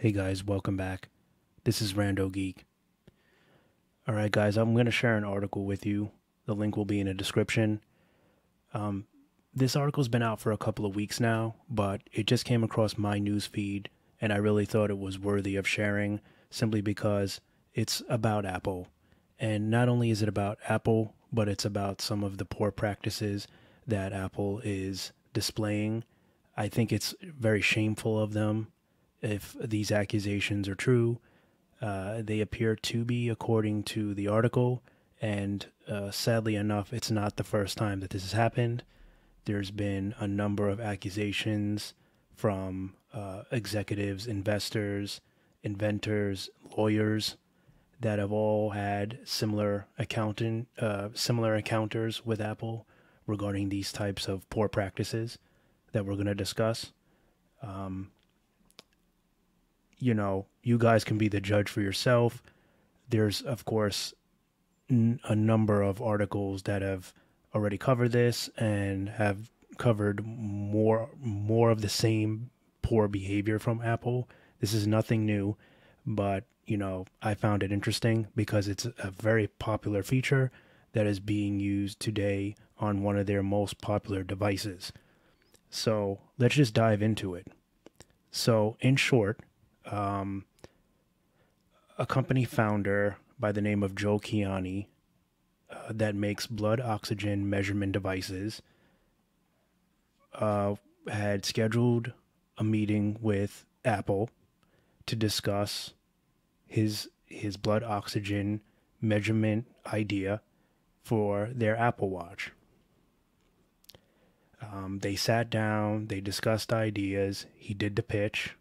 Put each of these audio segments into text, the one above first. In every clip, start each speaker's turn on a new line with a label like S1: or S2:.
S1: Hey guys, welcome back. This is Rando Geek. Alright guys, I'm going to share an article with you. The link will be in the description. Um, this article's been out for a couple of weeks now, but it just came across my news feed and I really thought it was worthy of sharing simply because it's about Apple. And not only is it about Apple, but it's about some of the poor practices that Apple is displaying. I think it's very shameful of them if these accusations are true. They appear to be, according to the article, and sadly enough, it's not the first time that this has happened. There's been a number of accusations from executives, investors, inventors, lawyers that have all had similar encounters with Apple regarding these types of poor practices that we're going to discuss. Um, you guys can be the judge for yourself. There's, of course, a number of articles that have already covered this and have covered more of the same poor behavior from Apple. This is nothing new, but I found it interesting because it's a very popular feature that is being used today on one of their most popular devices. So let's just dive into it. So, in short, um, a company founder by the name of Joe Kiani that makes blood oxygen measurement devices uh, had scheduled a meeting with Apple to discuss his blood oxygen measurement idea for their Apple Watch. They sat down, they discussed ideas, he did the pitch,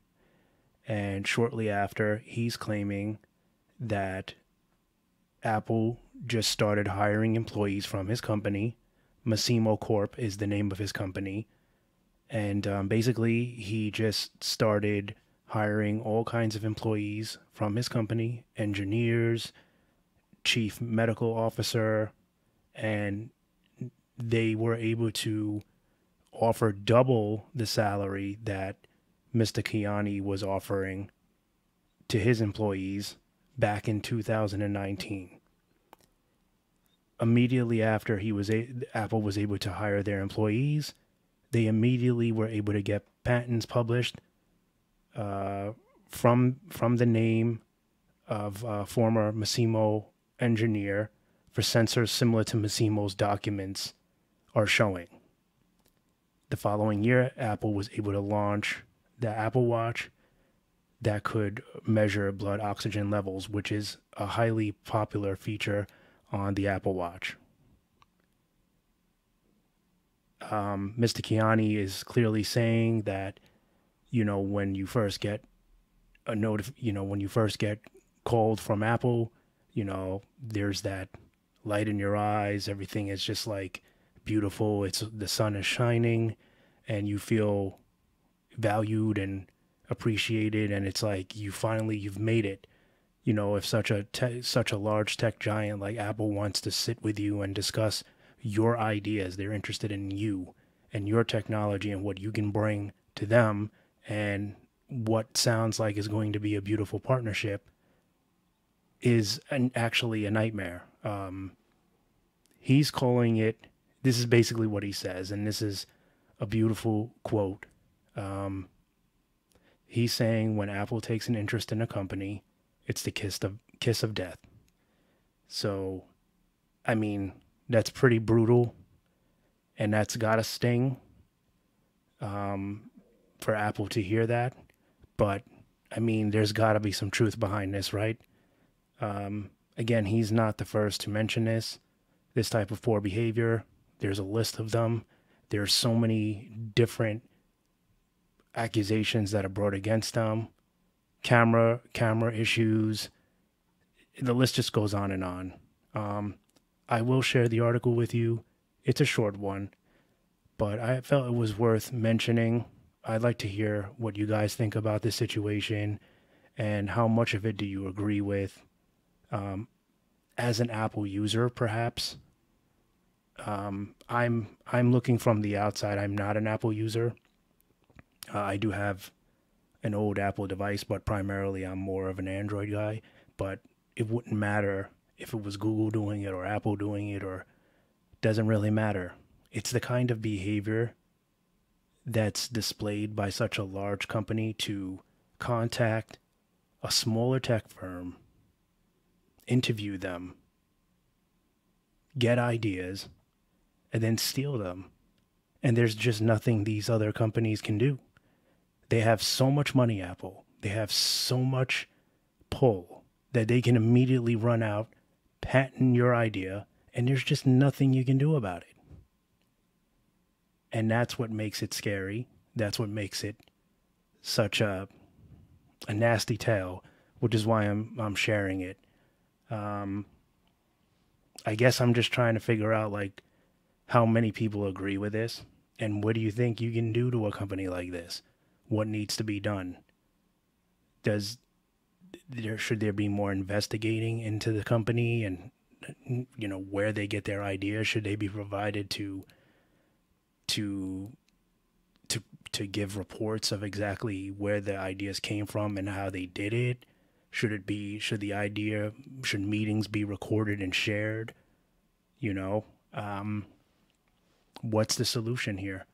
S1: and shortly after, he's claiming that Apple just started hiring employees from his company. Masimo Corp is the name of his company. And basically, he just started hiring all kinds of employees from his company, engineers, chief medical officer, and they were able to offer double the salary that Mr. Kiani was offering to his employees back in 2019. Immediately after Apple was able to hire their employees, they immediately were able to get patents published from the name of a former Masimo engineer for sensors similar to Masimo's documents are showing. The following year, Apple was able to launch the Apple Watch that could measure blood oxygen levels, which is a highly popular feature on the Apple Watch. Mr. Kiani is clearly saying that, when you first get when you first get called from Apple, there's that light in your eyes. Everything is just like beautiful. The sun is shining, and you feel valued and appreciated, and it's like you've made it. If such a large tech giant like Apple wants to sit with you and discuss your ideas, they're interested in you and your technology and what you can bring to them, and what sounds like is going to be a beautiful partnership is actually a nightmare. He's calling it. This is basically what he says, and this is a beautiful quote. He's saying when Apple takes an interest in a company, it's the kiss of death. So, I mean, that's pretty brutal, and that's gotta sting for Apple to hear that. But I mean, there's gotta be some truth behind this, right? Again, he's not the first to mention this type of poor behavior. There's a list of them. There's so many different accusations that are brought against them. Camera issues. The list just goes on and on. I will share the article with you. It's a short one, but I felt it was worth mentioning. I'd like to hear what you guys think about this situation and how much of it do you agree with. As an Apple user, perhaps. I'm looking from the outside. I'm not an Apple user. I do have an old Apple device, but primarily I'm more of an Android guy. But it wouldn't matter if it was Google doing it or Apple doing it, or doesn't really matter. It's the kind of behavior that's displayed by such a large company to contact a smaller tech firm, interview them, get ideas, and then steal them. And there's just nothing these other companies can do. They have so much money, Apple. They have so much pull that they can immediately run out, patent your idea, and there's just nothing you can do about it. And that's what makes it scary. That's what makes it such a nasty tale, which is why I'm sharing it. I guess I'm just trying to figure out like how many people agree with this, and what do you think you can do to a company like this? What needs to be done? Should there be more investigating into the company, and where they get their ideas? Should they be provided to give reports of exactly where the ideas came from and how they did it? Should meetings be recorded and shared? What's the solution here?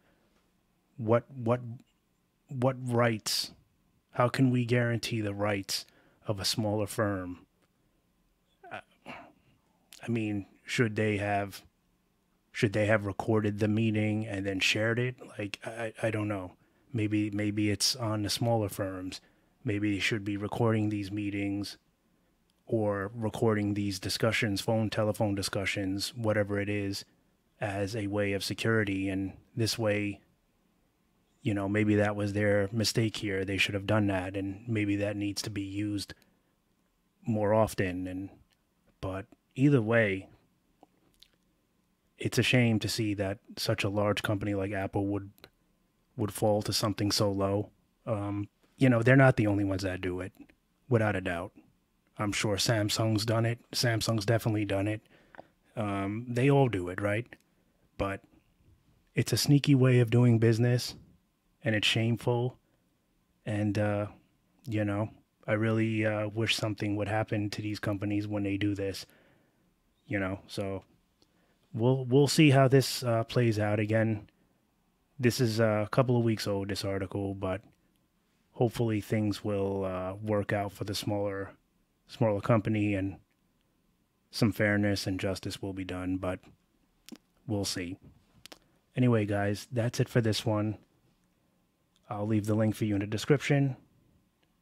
S1: What rights? How can we guarantee the rights of a smaller firm? I mean, should they have recorded the meeting and then shared it? Like, I don't know. Maybe it's on the smaller firms. Maybe they should be recording these meetings or recording these discussions, telephone discussions, whatever it is, as a way of security. And this way, maybe that was their mistake here. They should have done that, and maybe that needs to be used more often. But either way, it's a shame to see that such a large company like Apple would fall to something so low. They're not the only ones that do it, without a doubt. I'm sure Samsung's done it. Samsung's definitely done it. They all do it, right? But it's a sneaky way of doing business, and it's shameful. And, I really wish something would happen to these companies when they do this, so we'll see how this plays out. Again, this is a couple of weeks old, this article, but hopefully things will work out for the smaller company, and some fairness and justice will be done, but we'll see. Anyway, guys, that's it for this one. I'll leave the link for you in the description,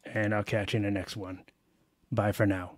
S1: and I'll catch you in the next one. Bye for now.